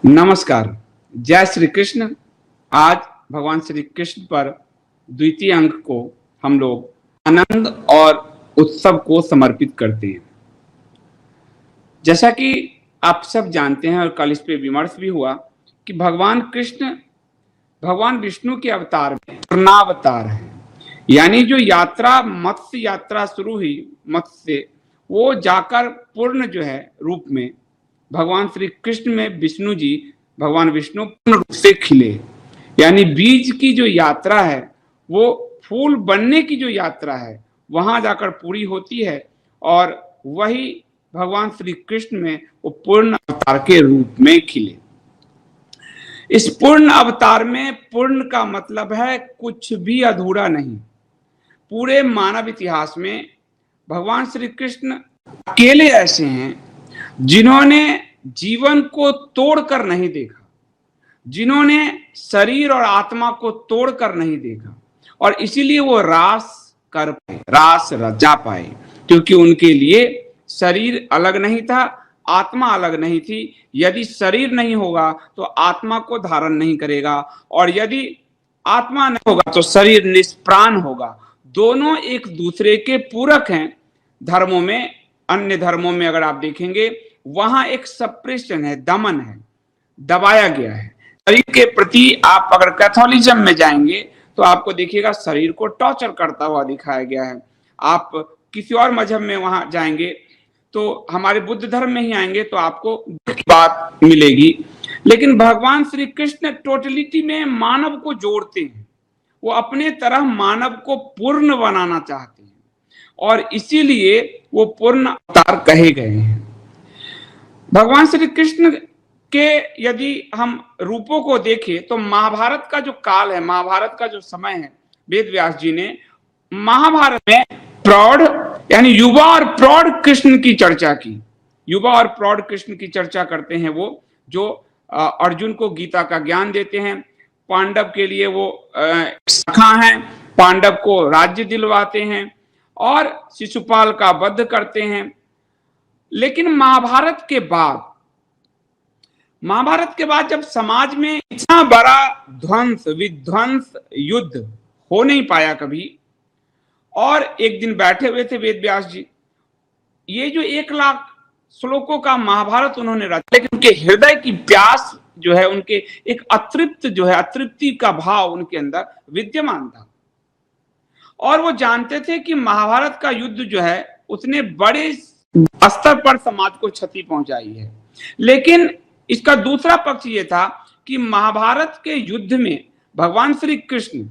नमस्कार। जय श्री कृष्ण। आज भगवान श्री कृष्ण पर द्वितीय अंक को हम लोग आनंद और उत्सव को समर्पित करते हैं। जैसा कि आप सब जानते हैं और कल इस पे विमर्श भी हुआ कि भगवान कृष्ण भगवान विष्णु के अवतार में पूर्णावतार है। यानी जो यात्रा मत्स्य यात्रा शुरू हुई मत्स्य से, वो जाकर पूर्ण जो है रूप में भगवान श्री कृष्ण में विष्णु जी भगवान विष्णु पूर्ण रूप से खिले। यानी बीज की जो यात्रा है वो फूल बनने की जो यात्रा है वहां जाकर पूरी होती है और वही भगवान श्री कृष्ण में वो पूर्ण अवतार के रूप में खिले। इस पूर्ण अवतार में पूर्ण का मतलब है कुछ भी अधूरा नहीं। पूरे मानव इतिहास में भगवान श्री कृष्ण अकेले ऐसे हैं जिन्होंने जीवन को तोड़कर नहीं देखा, जिन्होंने शरीर और आत्मा को तोड़कर नहीं देखा, और इसीलिए वो रास कर पाए, रास रचा पाए, क्योंकि उनके लिए शरीर अलग नहीं था, आत्मा अलग नहीं थी। यदि शरीर नहीं होगा तो आत्मा को धारण नहीं करेगा, और यदि आत्मा नहीं होगा तो शरीर निष्प्राण होगा। दोनों एक दूसरे के पूरक हैं। धर्मों में, अन्य धर्मों में अगर आप देखेंगे वहां एक सप्रेशन है, दमन है, दबाया गया है शरीर के प्रति। आप अगर कैथोलिज्म में जाएंगे तो आपको देखिएगा शरीर को टॉर्चर करता हुआ दिखाया गया है। आप किसी और मजहब में वहां जाएंगे तो हमारे बुद्ध धर्म में ही आएंगे तो आपको बात मिलेगी। लेकिन भगवान श्री कृष्ण टोटलिटी में मानव को जोड़ते हैं। वो अपने तरह मानव को पूर्ण बनाना चाहते हैं और इसीलिए वो पूर्ण अवतार कहे गए हैं। भगवान श्री कृष्ण के यदि हम रूपों को देखें तो महाभारत का जो काल है, महाभारत का जो समय है, वेद व्यास जी ने महाभारत में प्रौढ़ यानी युवा और प्रौढ़ कृष्ण की चर्चा की। युवा और प्रौढ़ कृष्ण की चर्चा करते हैं वो जो अर्जुन को गीता का ज्ञान देते हैं। पांडव के लिए वो सखा हैं, पांडव को राज्य दिलवाते हैं और शिशुपाल का वध करते हैं। लेकिन महाभारत के बाद जब समाज में इतना बड़ा ध्वंस विध्वंस युद्ध हो नहीं पाया कभी, और एक दिन बैठे हुए थे वेद व्यास जी, ये जो 1,00,000 श्लोकों का महाभारत उन्होंने रचा, लेकिन उनके हृदय की प्यास जो है, उनके एक अतृप्ति का भाव उनके अंदर विद्यमान था। और वो जानते थे कि महाभारत का युद्ध जो है उसने बड़े स्तर पर समाज को क्षति पहुंचाई है। लेकिन इसका दूसरा पक्ष ये था कि महाभारत के युद्ध में भगवान श्री कृष्ण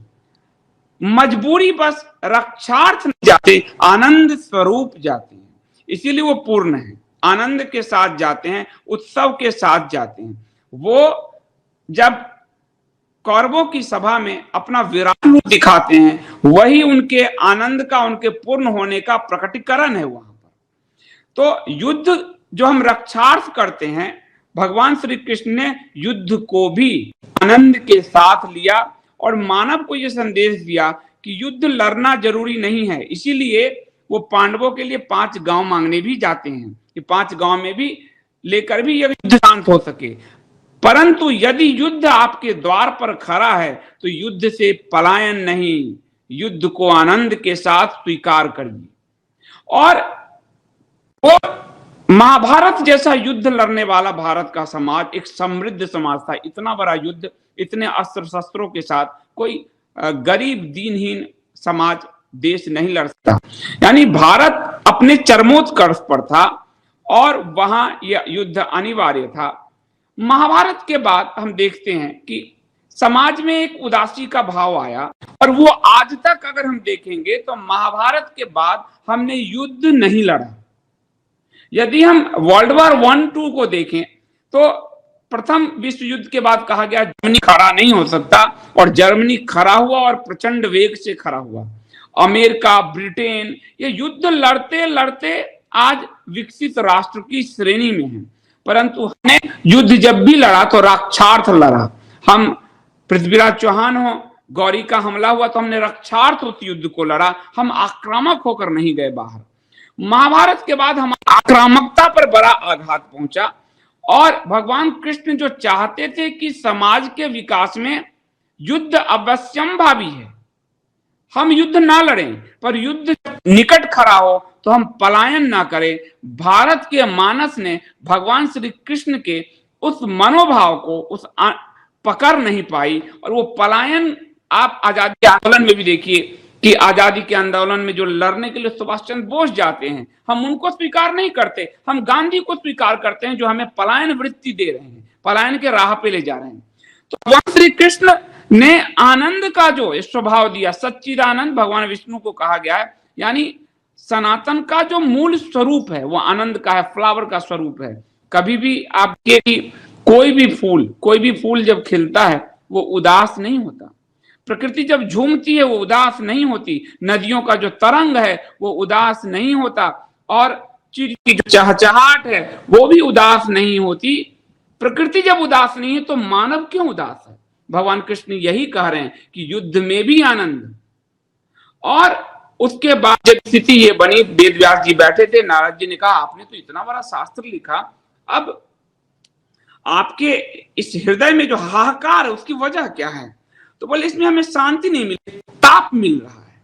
मजबूरी बस रक्षार्थ नहीं जाते, आनंद स्वरूप जाते हैं। इसीलिए वो पूर्ण है, आनंद के साथ जाते हैं, उत्सव के साथ जाते हैं। वो जब कौरवों की सभा में अपना विराट रूप दिखाते हैं, वही उनके आनंद का, उनके पूर्ण होने का प्रकटीकरण है वहां पर। तो युद्ध जो हम रक्षार्थ करते हैं, भगवान श्री कृष्ण ने युद्ध को भी आनंद के साथ लिया और मानव को यह संदेश दिया कि युद्ध लड़ना जरूरी नहीं है। इसीलिए वो पांडवों के लिए 5 गांव मांगने भी जाते हैं कि 5 गांव में भी लेकर भी यह युद्ध शांत हो सके। परंतु यदि युद्ध आपके द्वार पर खड़ा है तो युद्ध से पलायन नहीं, युद्ध को आनंद के साथ स्वीकार करिए। और वो महाभारत जैसा युद्ध लड़ने वाला भारत का समाज एक समृद्ध समाज था। इतना बड़ा युद्ध, इतने अस्त्र शस्त्रों के साथ कोई गरीब दीनहीन समाज, देश नहीं लड़ सकता। यानी भारत अपने चरमोत्कर्ष पर था और वहां यह युद्ध अनिवार्य था। महाभारत के बाद हम देखते हैं कि समाज में एक उदासी का भाव आया, और वो आज तक अगर हम देखेंगे तो महाभारत के बाद हमने युद्ध नहीं लड़ा। यदि हम वर्ल्ड वॉर 1-2 को देखें तो प्रथम विश्व युद्ध के बाद कहा गया जर्मनी खड़ा नहीं हो सकता, और जर्मनी खड़ा हुआ और प्रचंड वेग से खड़ा हुआ। अमेरिका, ब्रिटेन ये युद्ध लड़ते लड़ते आज विकसित राष्ट्र की श्रेणी में है। परंतु हमने युद्ध जब भी लड़ा तो रक्षार्थ लड़ा। हम पृथ्वीराज चौहान हो, गौरी का हमला हुआ तो हमने रक्षार्थ उस युद्ध को लड़ा, हम आक्रामक होकर नहीं गए बाहर। महाभारत के बाद हमारी आक्रामकता पर बड़ा आघात पहुंचा और भगवान कृष्ण जो चाहते थे कि समाज के विकास में युद्ध अवश्यम भावी है, हम युद्ध ना लड़ें, पर युद्ध निकट खड़ा हो तो हम पलायन ना करें। भारत के मानस ने भगवान श्री कृष्ण के उस मनोभाव को पकड़ नहीं पाई, और वो पलायन आप आजादी आंदोलन में भी देखिए कि आजादी के आंदोलन में जो लड़ने के लिए सुभाष चंद्र बोस जाते हैं, हम उनको स्वीकार नहीं करते, हम गांधी को स्वीकार करते हैं जो हमें पलायन वृत्ति दे रहे हैं, पलायन के राह पे ले जा रहे हैं। तो भगवान श्री कृष्ण ने आनंद का जो स्वभाव दिया, सच्चिदानंद भगवान विष्णु को कहा गया है, यानी सनातन का जो मूल स्वरूप है वो आनंद का है, फ्लावर का स्वरूप है। कभी भी आपके कोई भी फूल जब खिलता है वो उदास नहीं होता, प्रकृति जब झूमती है वो उदास नहीं होती, नदियों का जो तरंग है वो उदास नहीं होता, और चिड़ी की जो चहचहाट है वो भी उदास नहीं होती। प्रकृति जब उदास नहीं है तो मानव क्यों उदास है? भगवान कृष्ण यही कह रहे हैं कि युद्ध में भी आनंद। और उसके बाद जब स्थिति ये बनी, वेद व्यास जी बैठे थे, नारद जी ने कहा आपने तो इतना बड़ा शास्त्र लिखा, अब आपके इस हृदय में जो हाहाकार है उसकी वजह क्या है? तो बोले इसमें हमें शांति नहीं मिली, ताप मिल रहा है,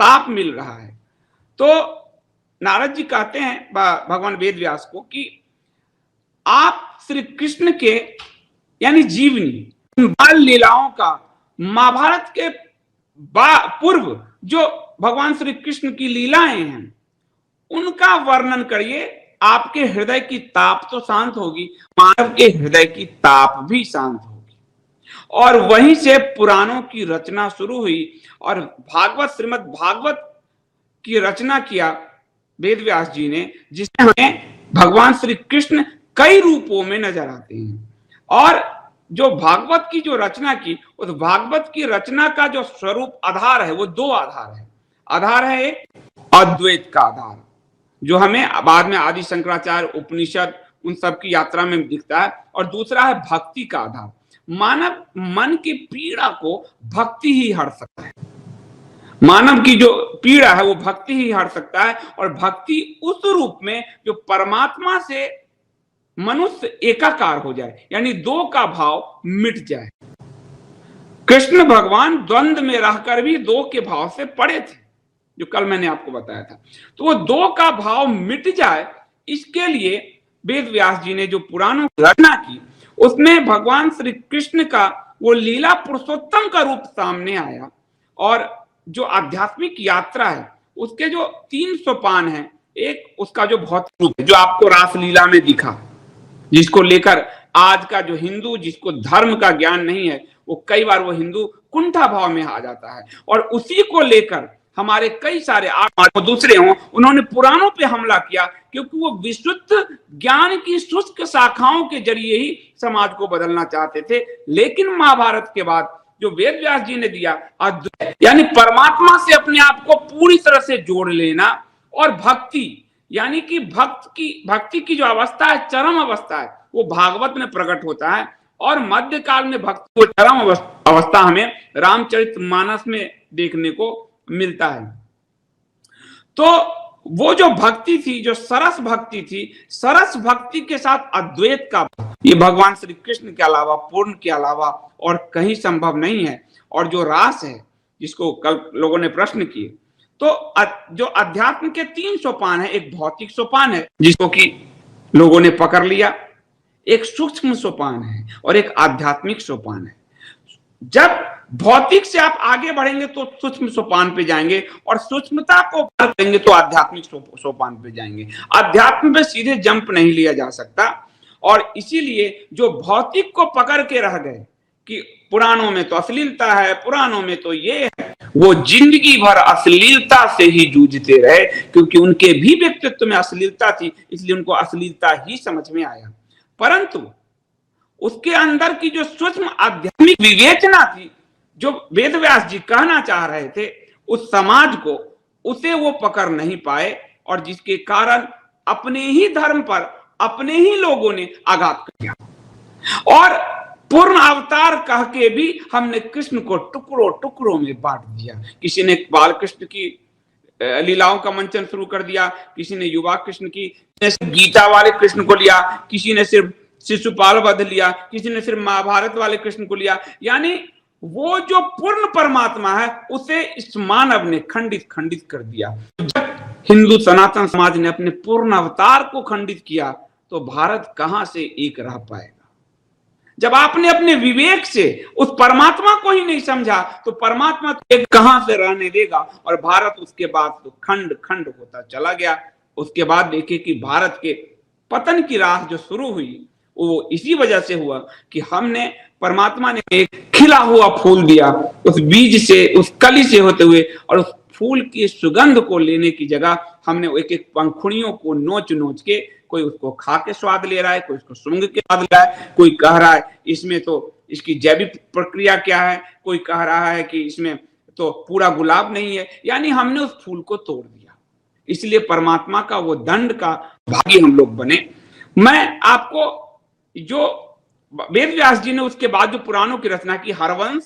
ताप मिल रहा है। तो नारद जी कहते हैं भगवान वेद व्यास को कि आप श्री कृष्ण के यानी जीवनी बाल लीलाओं का, महाभारत के पूर्व जो भगवान श्री कृष्ण की लीलाएं हैं उनका वर्णन करिए, आपके हृदय की ताप तो शांत होगी, मानव के हृदय की ताप भी शांत होगी। और वहीं से पुराणों की रचना शुरू हुई, और भागवत, श्रीमद् भागवत की रचना किया वेद व्यास जी ने, जिसमें हमें भगवान श्री कृष्ण कई रूपों में नजर आते हैं। और जो भागवत की जो रचना की, उस भागवत की रचना का जो स्वरूप आधार है वो दो आधार है। आधार है एक अद्वैत का आधार, जो हमें बाद में आदि शंकराचार्य, उपनिषद, उन सब की यात्रा में दिखता है, और दूसरा है भक्ति का आधार। मानव मन की पीड़ा को भक्ति ही हर सकता है, मानव की जो पीड़ा है वो भक्ति ही हर सकता है, और भक्ति उस रूप में जो परमात्मा से मनुष्य एकाकार हो जाए, यानी दो का भाव मिट जाए। कृष्ण भगवान द्वंद्व में रहकर भी दो के भाव से पड़े थे, जो कल मैंने आपको बताया था। तो वो दो का भाव मिट जाए, इसके लिए वेद व्यास जी ने जो पुराणों की रचना की, उसमें भगवान श्री कृष्ण का वो लीला पुरुषोत्तम का रूप सामने आया। और जो आध्यात्मिक यात्रा है उसके जो 3 सोपान हैं, एक उसका जो भौतिक रूप है जो आपको रासलीला में दिखा, जिसको लेकर आज का जो हिंदू, जिसको धर्म का ज्ञान नहीं है, वो कई बार वो हिंदू कुंठा भाव में आ जाता है, और उसी को लेकर हमारे कई सारे दूसरे हों, उन्होंने पुराणों पे हमला किया, क्योंकि वो विशुद्ध ज्ञान की शुष्क शाखाओं के जरिए ही समाज को बदलना चाहते थे। लेकिन महाभारत के बाद जो वेद व्यास जी ने दिया, यानी परमात्मा से अपने आप को पूरी तरह से जोड़ लेना, और भक्ति यानी कि भक्ति की जो अवस्था है, चरम अवस्था है, वो भागवत में प्रकट होता है। और मध्यकाल में भक्ति को चरम अवस्था हमें रामचरितमानस में देखने को मिलता है। तो वो जो भक्ति थी, जो सरस भक्ति थी, सरस भक्ति के साथ अद्वैत का, ये भगवान श्री कृष्ण के अलावा, पूर्ण के अलावा और कहीं संभव नहीं है। और जो रास है, जिसको कल लोगों ने प्रश्न किए, तो जो अध्यात्म के 3 सोपान है, एक भौतिक सोपान है जिसको कि लोगों ने पकड़ लिया, एक सूक्ष्म सोपान है, और एक आध्यात्मिक सोपान है। जब भौतिक से आप आगे बढ़ेंगे तो सूक्ष्म सोपान पे जाएंगे, और सूक्ष्मता को पार करेंगे तो आध्यात्मिक सोपान पे जाएंगे। अध्यात्म पे सीधे जंप नहीं लिया जा सकता, और इसीलिए जो भौतिक को पकड़ के रह गए कि पुराणों में तो अश्लीलता है, पुराणों में तो ये है, वो जिंदगी भर अश्लीलता से ही जूझते रहे, क्योंकि उनके भी व्यक्तित्व में अश्लीलता थी, इसलिए उनको अश्लीलता ही समझ में आया। परंतु उसके अंदर की जो सूक्ष्म आध्यात्मिक विवेचना थी, जो वेद व्यास जी कहना चाह रहे थे उस समाज को, उसे वो पकड़ नहीं पाए, और जिसके कारण अपने ही धर्म पर अपने ही लोगों ने आघात किया। और पूर्ण अवतार कह के भी हमने कृष्ण को टुकड़ों टुकड़ों में बांट दिया। किसी ने बाल कृष्ण की लीलाओं का मंचन शुरू कर दिया, किसी ने युवा कृष्ण की, गीता वाले कृष्ण को लिया, किसी ने सिर्फ शिशुपाल वध लिया, किसी ने सिर्फ महाभारत वाले कृष्ण को लिया। यानी वो जो पूर्ण परमात्मा है उसे इस मानव ने खंडित खंडित कर दिया। जब हिंदू सनातन समाज ने अपने पूर्ण अवतार को खंडित किया तो भारत कहां से एक रह पाएगा। जब आपने अपने विवेक से उस परमात्मा को ही नहीं समझा तो परमात्मा तो एक कहां से रहने देगा। और भारत उसके बाद तो खंड खंड होता चला गया। उसके बाद देखिए कि भारत के पतन की राह जो शुरू हुई वो इसी वजह से हुआ कि हमने, परमात्मा ने एक खिला हुआ फूल दिया, उस बीज से, उस कली से होते हुए, और उस फूल की सुगंध को लेने की जगह हमने एक एक पंखुड़ियों को नोच नोच के, कोई उसको खा के स्वाद ले रहा है, कोई उसको सूंघ के स्वाद ले रहा है, कोई कह रहा है इसमें तो इसकी जैविक प्रक्रिया क्या है, कोई कह रहा है कि इसमें तो पूरा गुलाब नहीं है। यानी हमने उस फूल को तोड़ दिया। इसलिए परमात्मा का वो दंड का भागी हम लोग बने। मैं आपको जो वेद व्यास जी ने उसके बाद जो पुराणों की रचना की, हरवंश,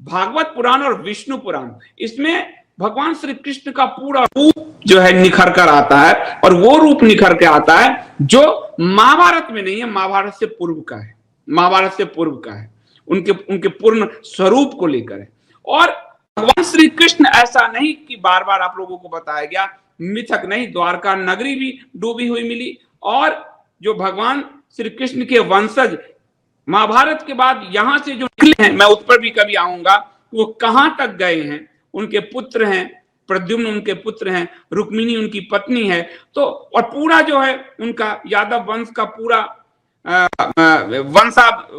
भागवत पुराण और विष्णु पुराण, इसमें भगवान श्री कृष्ण का पूरा रूप जो है निखर कर आता है। और वो रूप निखर के आता है जो महाभारत में नहीं है, महाभारत से पूर्व का है, महाभारत से पूर्व का है, उनके पूर्ण स्वरूप को लेकर है। और भगवान श्री कृष्ण ऐसा नहीं कि बार बार आप लोगों को बताया गया, मिथक नहीं, द्वारका नगरी भी डूबी हुई मिली। और जो भगवान श्री कृष्ण के वंशज महाभारत के बाद यहां से जो निकले हैं, मैं उस पर भी कभी आऊंगा, वो कहां तक गए हैं। उनके पुत्र हैं, प्रद्युम्न उनके पुत्र हैं, रुक्मिणी उनकी पत्नी है। तो और पूरा जो है उनका यादव वंश का पूरा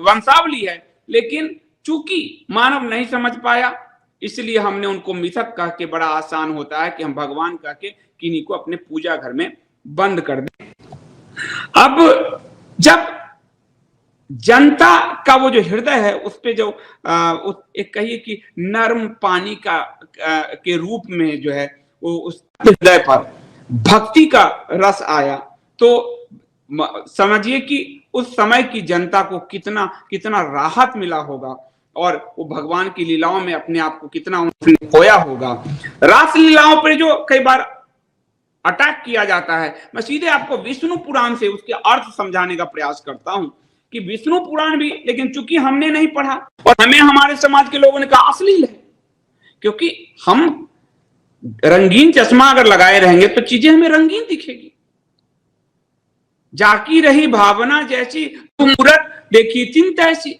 वंशावली है। लेकिन चूंकि मानव नहीं समझ पाया, इसलिए हमने उनको मिथक कह के, बड़ा आसान होता है कि हम भगवान कह के किन्हीं को अपने पूजा घर में बंद कर दें। अब जब जनता का वो जो हृदय है उस पे जो एक कहिए कि नर्म पानी का के रूप में जो है वो उस हृदय पर भक्ति का रस आया, तो समझिए कि उस समय की जनता को कितना कितना राहत मिला होगा। और वो भगवान की लीलाओं में अपने आप को कितना खोया होगा। रास लीलाओं पर जो कई बार अटैक किया जाता है, मैं सीधे आपको विष्णु पुराण से उसके अर्थ समझाने का प्रयास करता हूं कि विष्णु पुराण भी, लेकिन चूंकि हमने नहीं पढ़ा और हमें हमारे समाज के लोगों ने कहा अश्लील है, क्योंकि हम रंगीन चश्मा अगर लगाए रहेंगे तो चीजें हमें रंगीन दिखेगी। जाकी रही भावना जैसी, तुम मूरत देखी चिंत ऐसी।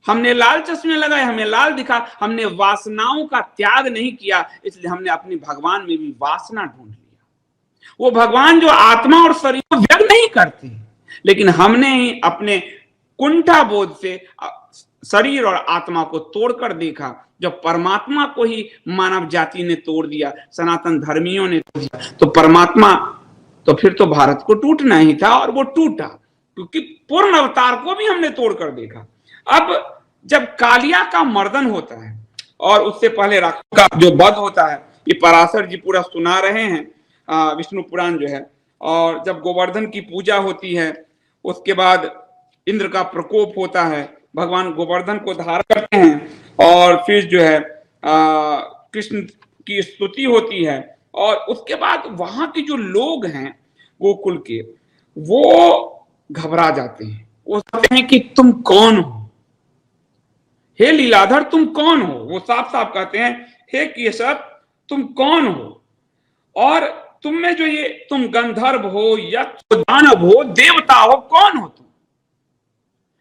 हमने लाल चश्मे लगाए, हमें लाल दिखा, हमने वासनाओं का त्याग नहीं किया, इसलिए हमने अपने भगवान में भी वासना ढूंढ लिया। वो भगवान जो आत्मा और शरीर को व्यक्त नहीं करते, लेकिन हमने ही अपने कुंठा बोध से शरीर और आत्मा को तोड़कर देखा। जब परमात्मा को ही मानव जाति ने तोड़ दिया, सनातन धर्मियों ने तोड़ दिया, तो परमात्मा, तो फिर तो भारत को टूटना ही था। और वो टूटा क्योंकि पूर्ण अवतार को भी हमने तोड़कर देखा। अब जब कालिया का मर्दन होता है और उससे पहले राक्षस का जो वध होता है, ये पराशर जी पूरा सुना रहे हैं विष्णु पुराण जो है। और जब गोवर्धन की पूजा होती है, उसके बाद इंद्र का प्रकोप होता है, भगवान गोवर्धन को धारण करते हैं और फिर जो है कृष्ण की स्तुति होती है। और उसके बाद वहां के जो लोग हैं गोकुल के, वो घबरा जाते हैं। वो कहते हैं कि तुम कौन हो, हे लीलाधर तुम कौन हो। वो साफ साफ कहते हैं, हे केशव तुम कौन हो, और तुम में जो ये, तुम गंधर्व हो, यक्ष हो, दानव हो, देवता हो, कौन हो तुम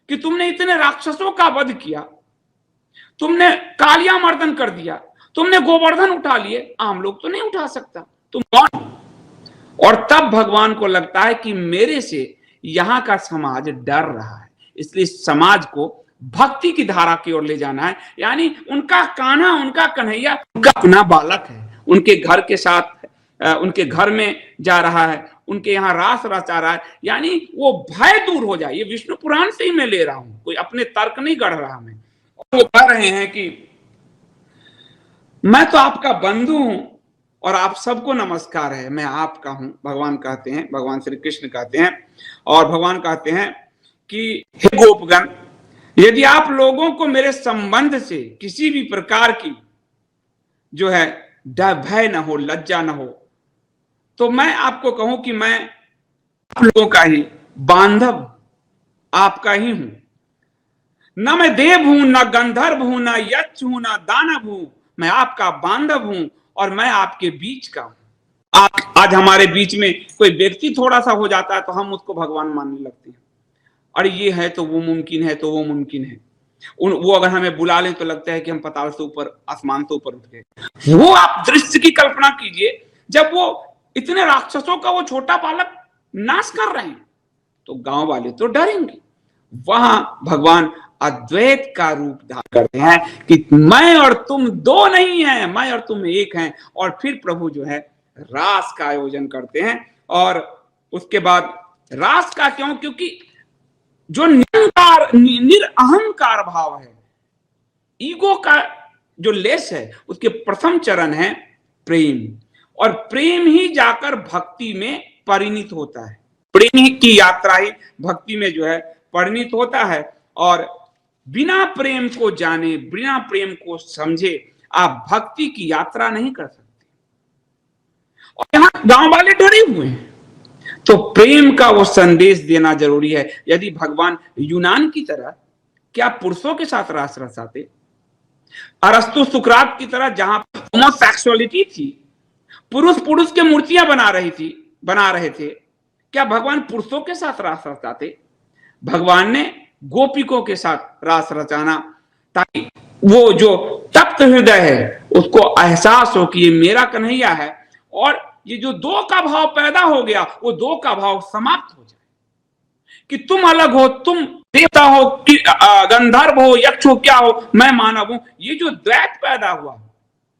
कि तुमने इतने राक्षसों का वध किया, तुमने कालिया मर्दन कर दिया, तुमने गोवर्धन उठा लिए, आम लोग तो नहीं उठा सकता, तुम कौन हो। और तब भगवान को लगता है कि मेरे से यहां का समाज डर रहा है, इसलिए समाज को भक्ति की धारा की ओर ले जाना है। यानी उनका कान्हा, उनका कन्हैया उनका अपना बालक है, उनके घर के साथ, उनके घर में जा रहा है, उनके यहाँ रास रचा रहा है। यानी वो भय दूर हो जाए। ये विष्णु पुराण से ही मैं ले रहा हूं, कोई अपने तर्क नहीं गढ़ रहा मैं। और वो कह रहे हैं कि मैं तो आपका बंधु हूं और आप सबको नमस्कार है, मैं आपका हूं। भगवान कहते हैं, भगवान श्री कृष्ण कहते हैं, और भगवान कहते हैं कि हे गोपगण, यदि आप लोगों को मेरे संबंध से किसी भी प्रकार की जो है डर, भय न हो, लज्जा न हो, तो मैं आपको कहूं कि मैं आप लोगों का ही बांधव आपका ही हूं। न मैं देव हूं, न गंधर्व हूं, न यक्ष हूं, न दानव हूं। मैं आपका बांधव हूं और मैं आपके बीच का हूं। आज हमारे बीच में कोई व्यक्ति थोड़ा सा हो जाता है तो हम उसको भगवान मानने लगते हैं। और ये है तो वो मुमकिन है, तो वो मुमकिन है। वो अगर हमें बुला लें तो लगता है कि हम पाताल से ऊपर, आसमान से ऊपर उठ गए। वो आप दृश्य की कल्पना कीजिए, जब वो इतने राक्षसों का वो छोटा बालक नाश कर रहे हैं तो गांव वाले तो डरेंगे। वहां भगवान अद्वैत का रूप धारण करते हैं कि मैं और तुम दो नहीं हैं, मैं और तुम एक हैं। और फिर प्रभु जो है रास का आयोजन करते हैं। और उसके बाद रास का क्यों? क्योंकि जो निरअहंकार भाव है, ईगो का जो लेस है, उसके प्रथम चरण है प्रेम। और प्रेम ही जाकर भक्ति में परिणित होता है। प्रेम की यात्रा ही भक्ति में जो है परिणित होता है। और बिना प्रेम को जाने, बिना प्रेम को समझे आप भक्ति की यात्रा नहीं कर सकते। और यहां गांव वाले डरे हुए हैं, तो प्रेम का वो संदेश देना जरूरी है। यदि भगवान यूनान की तरह क्या पुरुषों के साथ रास रचाते? अरस्तु सुकरात की तरह जहां होमोसेक्सुअलिटी थी, पुरुष पुरुष के मूर्तियां बना रहे थे, क्या भगवान पुरुषों के साथ रास रचाते? भगवान ने गोपिकों के साथ रास रचाना, ताकि वो जो तप्त हृदय है उसको एहसास हो कि ये मेरा कन्हैया है। और ये जो दो का भाव पैदा हो गया, वो दो का भाव समाप्त हो जाए कि तुम अलग हो, तुम देवता हो कि गंधर्व हो, यक्ष हो, क्या हो, मैं मानव हूं। ये जो द्वैत पैदा हुआ,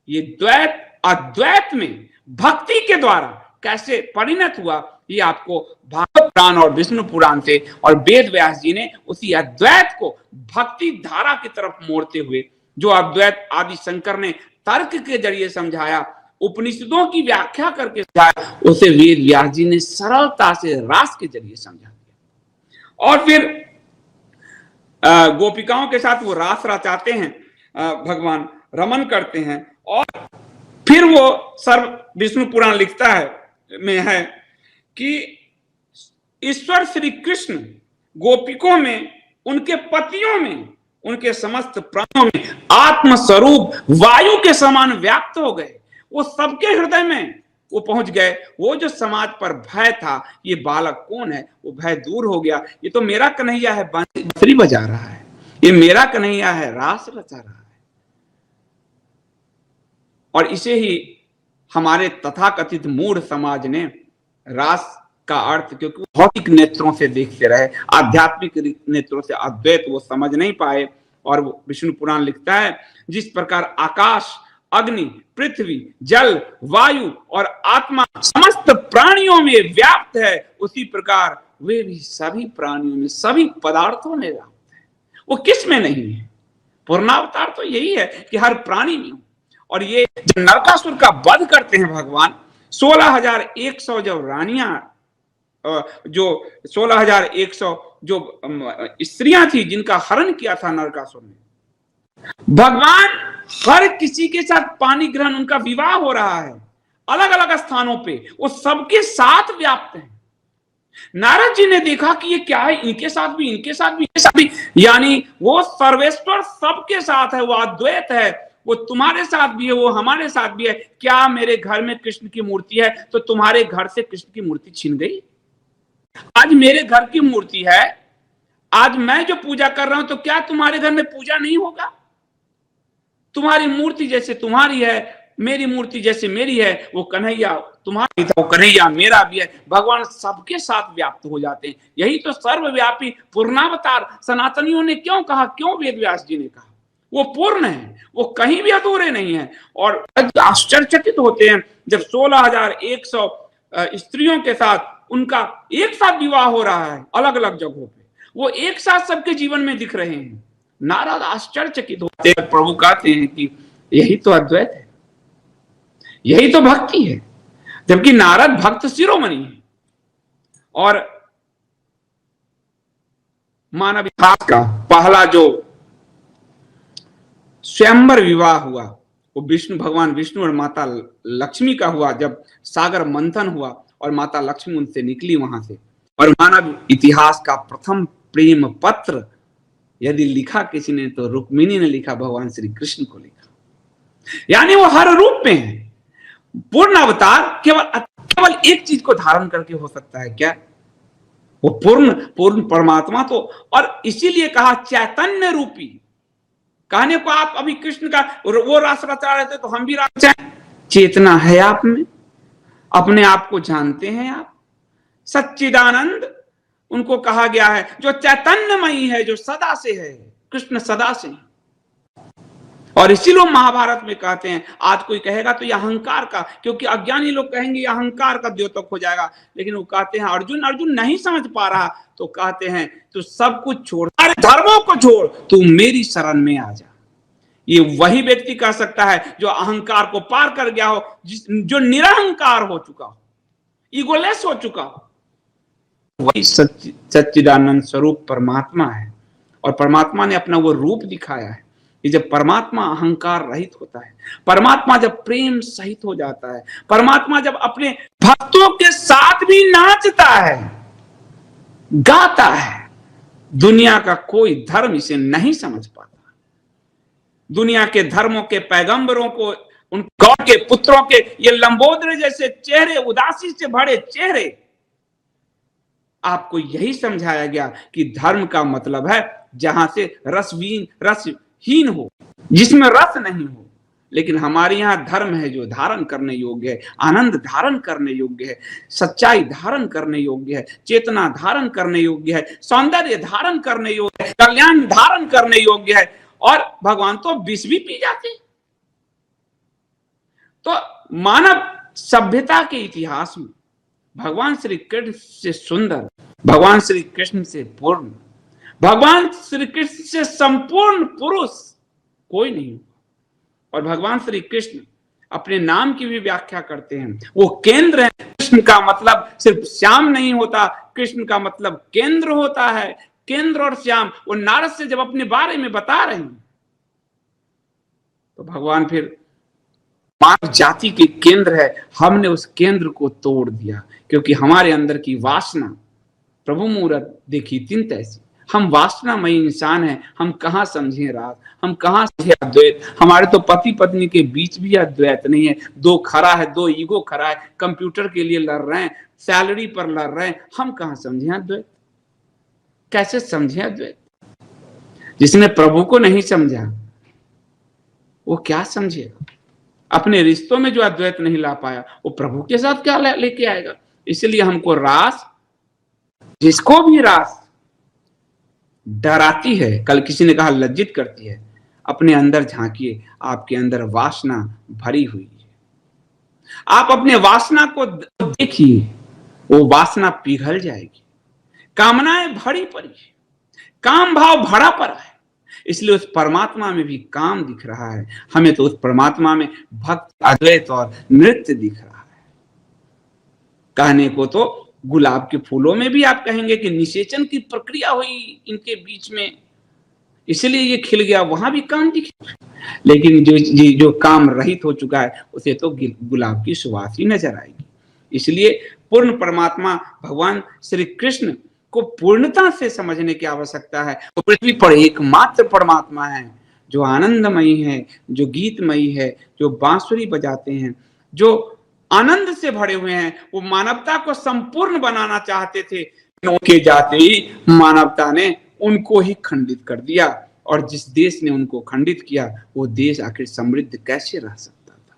ये द्वैत अद्वैत में भक्ति के द्वारा कैसे परिणत हुआ, ये आपको भागवत पुराण और विष्णु पुराण से और वेद व्यास जी ने उसी अद्वैत को भक्ति धारा की तरफ मोड़ते हुए, जो अद्वैत आदि शंकर ने तर्क के जरिए समझाया, उपनिषदों की व्याख्या करके समझाया, उसे वेद व्यास जी ने सरलता से रास के जरिए समझा दिया। और फिर गोपिकाओं के साथ वो रास रचाते हैं, भगवान रमन करते हैं। और फिर वो सर्व विष्णु पुराण लिखता है में है कि ईश्वर श्री कृष्ण गोपिकों में, उनके पतियों में, उनके समस्त प्राणों में आत्म स्वरूप वायु के समान व्याप्त हो गए। वो सबके हृदय में वो पहुंच गए। वो जो समाज पर भय था, ये बालक कौन है, वो भय दूर हो गया। ये तो मेरा कन्हैया है, बांसुरी बजा रहा है, ये मेरा कन्हैया है, रास रचा रहा है। और इसे ही हमारे तथाकथित मूढ़ समाज ने रास का अर्थ, क्योंकि भौतिक नेत्रों से देखते रहे, आध्यात्मिक नेत्रों से अद्वैत वो समझ नहीं पाए। और वो विष्णु पुराण लिखता है, जिस प्रकार आकाश, अग्नि, पृथ्वी, जल, वायु और आत्मा समस्त प्राणियों में व्याप्त है, उसी प्रकार वे भी सभी प्राणियों में, सभी पदार्थों में व्याप्त है। वो किस में नहीं है? पूर्णावतार तो यही है कि हर प्राणी में। और ये जब नरकासुर का वध करते हैं भगवान, 16,100 जब रानियां, जो 16,100 जो स्त्रियां थी जिनका हरण किया था नरकासुर ने, भगवान हर किसी के साथ पानी ग्रहण, उनका विवाह हो रहा है अलग अलग स्थानों पे, वो सबके साथ व्याप्त है। नारद जी ने देखा कि ये क्या है, इनके साथ भी, इनके साथ भी, इनके साथ भी, यानी वो सर्वेश्वर सबके साथ है, वो अद्वैत है। वो तुम्हारे साथ भी है, वो हमारे साथ भी है। क्या मेरे घर में कृष्ण की मूर्ति है तो तुम्हारे घर से कृष्ण की मूर्ति छिन गई? आज मेरे घर की मूर्ति है, आज मैं जो पूजा कर रहा हूं, तो क्या तुम्हारे घर में पूजा नहीं होगा? तुम्हारी मूर्ति जैसे तुम्हारी है, मेरी मूर्ति जैसे मेरी है। वो कन्हैया तुम्हारी था, वो कन्हैया मेरा भी है। भगवान सबके साथ व्याप्त हो जाते हैं। यही तो सर्वव्यापी पूर्णावतार सनातनियों ने क्यों कहा, क्यों वेद व्यास जी ने कहा? वो पूर्ण है, वो कहीं भी अधूरे नहीं है। और आश्चर्यचकित होते हैं जब 16,100 स्त्रियों के साथ उनका एक साथ विवाह हो रहा है अलग अलग जगहों पे, वो एक साथ सबके जीवन में दिख रहे हैं। नारद आश्चर्यचकित होते हैं। प्रभु कहते हैं कि यही तो अद्वैत है, यही तो भक्ति है। जबकि नारद भक्त शिरोमणि है। और मानव इतिहास का पहला जो स्वयंवर विवाह हुआ, वो भगवान विष्णु और माता लक्ष्मी का हुआ, जब सागर मंथन हुआ और माता लक्ष्मी उनसे निकली वहां से। और मानव इतिहास का प्रथम प्रेम पत्र यदि लिखा किसी ने तो रुक्मिणी ने लिखा, भगवान श्री कृष्ण को लिखा। यानी वो हर रूप में है। पूर्ण अवतार केवल एक चीज को धारण करके हो सकता है, क्या? वो पूर्ण परमात्मा। तो और इसीलिए कहा चैतन्य रूपी। कहने को आप अभी कृष्ण का वो रास रचा रहे थे तो हम भी रचाएं। चेतना है आप में, अपने आप को जानते हैं आप। सच्चिदानंद उनको कहा गया है जो चैतन्यमयी है, जो सदा से है। कृष्ण सदा से है। और इसीलिए महाभारत में कहते हैं, आज कोई कहेगा तो यह अहंकार का, क्योंकि अज्ञानी लोग कहेंगे यह अहंकार का द्योतक हो जाएगा, लेकिन वो कहते हैं अर्जुन नहीं समझ पा रहा, तो कहते हैं तू सब कुछ छोड़, सारे धर्मों को छोड़, तू मेरी शरण में आ जा। ये वही व्यक्ति कह सकता है जो अहंकार को पार कर गया हो, जो निरहंकार हो चुका हो, ईगोलेस हो चुका हो। वही सच्चिदानंद स्वरूप परमात्मा है। और परमात्मा ने अपना वो रूप दिखाया है कि जब परमात्मा अहंकार रहित होता है, परमात्मा जब प्रेम सहित हो जाता है, परमात्मा जब अपने भक्तों के साथ भी नाचता है, गाता है, दुनिया का कोई धर्म इसे नहीं समझ पाता। दुनिया के धर्मों के पैगंबरों को, उन गौर के पुत्रों के ये लंबोदर जैसे चेहरे, उदासी से भरे चेहरे, आपको यही समझाया गया कि धर्म का मतलब है जहां से रसहीन हो, जिसमें रस नहीं हो। लेकिन हमारे यहां धर्म है जो धारण करने योग्य है, आनंद धारण करने योग्य है, सच्चाई धारण करने योग्य है, चेतना धारण करने योग्य है, सौंदर्य धारण करने योग्य है, कल्याण धारण करने योग्य है। और भगवान तो विष भी पी जाते। तो मानव सभ्यता के इतिहास में भगवान श्री कृष्ण से सुंदर, भगवान श्री कृष्ण से पूर्ण, भगवान श्री कृष्ण से संपूर्ण पुरुष कोई नहीं। और भगवान श्री कृष्ण अपने नाम की भी व्याख्या करते हैं, वो केंद्र है। कृष्ण का मतलब सिर्फ श्याम नहीं होता, कृष्ण का मतलब केंद्र होता है। केंद्र और श्याम, वो नारद से जब अपने बारे में बता रहे हैं तो भगवान फिर मानव जाति के केंद्र है। हमने उस केंद्र को तोड़ दिया क्योंकि हमारे अंदर की वासना, प्रभु मूरत देखी तिन तैसी, हम वासनामयी इंसान हैं। हम कहां समझे रात, हम कहां समझे अद्वैत। हमारे तो पति पत्नी के बीच भी अद्वैत नहीं है, दो खड़ा है, दो ईगो खड़ा है, कंप्यूटर के लिए लड़ रहे हैं, सैलरी पर लड़ रहे हैं। हम कहां समझे अद्वैत, कैसे समझे अद्वैत? जिसने प्रभु को नहीं समझा वो क्या समझेगा? अपने रिश्तों में जो अद्वैत नहीं ला पाया वो प्रभु के साथ क्या लेके आएगा? इसलिए हमको रास, जिसको भी रास डराती है, कल किसी ने कहा लज्जित करती है, अपने अंदर झांकिए, आपके अंदर वासना भरी हुई है। आप अपने वासना को देखिए, वो वासना पिघल जाएगी। कामनाएं भरी पड़ी है, काम भाव भरा पड़ा है, इसलिए उस परमात्मा में भी काम दिख रहा है। हमें तो उस परमात्मा में भक्त, अद्वैत और नृत्य दिख रहा है। कहने को तो गुलाब के फूलों में भी आप कहेंगे कि निषेचन की प्रक्रिया हुई इनके बीच में, इसलिए ये खिल गया, वहां भी काम दिख। लेकिन जो काम रहित हो चुका है उसे तो गुलाब की सुवास ही नजर आएगी। इसलिए पूर्ण परमात्मा भगवान श्री कृष्ण को पूर्णता से समझने की आवश्यकता है। वो पृथ्वी पर एकमात्र परमात्मा है जो आनंदमयी है, जो गीतमयी है, जो बांसुरी बजाते हैं, जो आनंद से भरे हुए हैं। वो मानवता को संपूर्ण बनाना चाहते थे, उनके जाते ही मानवता ने उनको ही खंडित कर दिया। और जिस देश ने उनको खंडित किया वो देश आखिर समृद्ध कैसे रह सकता था?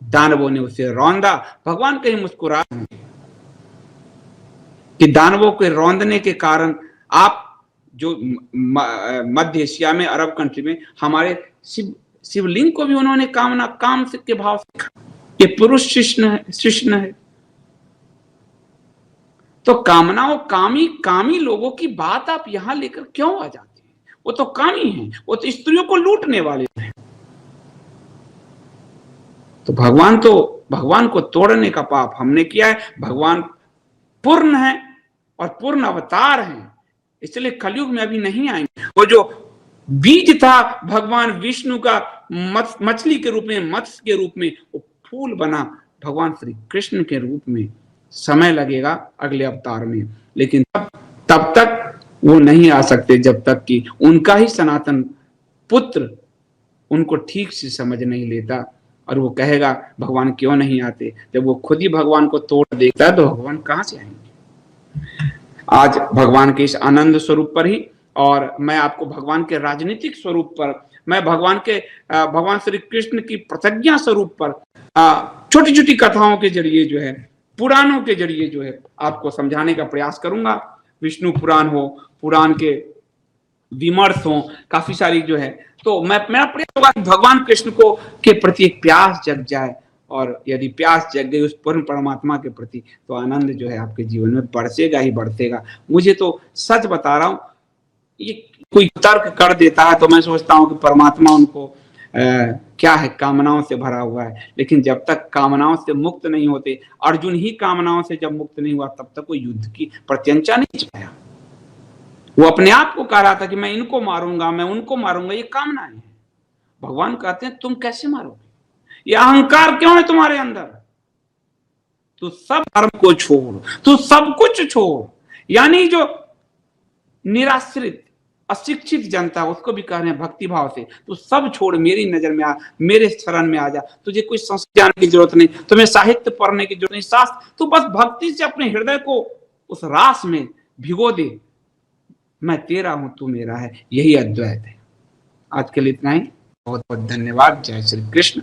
दानवों ने उसे रौंदा। भगवान कहीं मुस्कुरा कि दानवों के रौंदने के कारण आप जो मध्य एशिया में, अरब कंट्री में, हमारे शिवलिंग को भी उन्होंने काम के भाव से, ये पुरुष शिष्ण है। तो कामनाओं, कामी लोगों की बात आप यहां लेकर क्यों आ जाते हैं? वो तो कामी हैं, वो तो स्त्रियों को लूटने वाले हैं। तो भगवान को तोड़ने का पाप हमने किया है। भगवान पूर्ण है और पूर्ण अवतार हैं, इसलिए कलयुग में अभी नहीं आएंगे। वो जो बीज था भगवान विष्णु का मछली के रूप में, मत्स्य के रूप में, वो फूल बना भगवान श्री कृष्ण के रूप में। समय लगेगा अगले अवतार में, लेकिन तब तक वो नहीं आ सकते जब तक कि उनका ही सनातन पुत्र उनको ठीक से समझ नहीं लेता। और वो कहेगा भगवान क्यों नहीं आते, जब वो खुद ही भगवान को तोड़ देता है तो भगवान कहां से आएंगे। आज भगवान के इस आनंद स्वरूप पर ही, और मैं आपको भगवान के राजनीतिक स्वरूप पर, मैं भगवान श्री कृष्ण की प्रतिज्ञा स्वरूप पर छोटी छोटी कथाओं के जरिए जो है, पुराणों के जरिए जो है आपको समझाने का प्रयास करूंगा। विष्णु पुराण हो, पुराण के विमर्श हो, काफी सारी जो है, तो मेरा प्रयास होगा कि भगवान कृष्ण को के प्रति एक प्यास जग जाए, और यदि प्यास जग गई उस पूर्ण परमात्मा के प्रति, तो आनंद जो है आपके जीवन में बरसेगा ही बरसेगा। मुझे तो सच बता रहा हूं, ये कोई तर्क कर देता है तो मैं सोचता हूं कि परमात्मा उनको क्या है, कामनाओं से भरा हुआ है। लेकिन जब तक कामनाओं से मुक्त नहीं होते, अर्जुन ही कामनाओं से जब मुक्त नहीं हुआ, तब तक वो युद्ध की प्रत्यंचा नहीं चलाया। वो अपने आप को कह रहा था कि मैं इनको मारूंगा, मैं उनको मारूंगा, ये कामनाएं हैं। भगवान कहते हैं तुम कैसे मारोगे, ये अहंकार क्यों है तुम्हारे अंदर, तू सब धर्म को छोड़, तू सब कुछ छोड़। यानी जो निराश्रित अशिक्षित जनता, उसको भी कह रहे हैं भक्ति भाव से, तू सब छोड़, मेरी नजर में आ, मेरे शरण में आ जा। तुझे कोई संस्कृत जानने की जरूरत नहीं, तुम्हें साहित्य पढ़ने की जरूरत नहीं, शास्त्र, तू बस भक्ति से अपने हृदय को उस रास में भिगो दे। मैं तेरा हूं, तू मेरा है, यही अद्वैत है। आज के लिए इतना ही। बहुत बहुत धन्यवाद। जय श्री कृष्ण।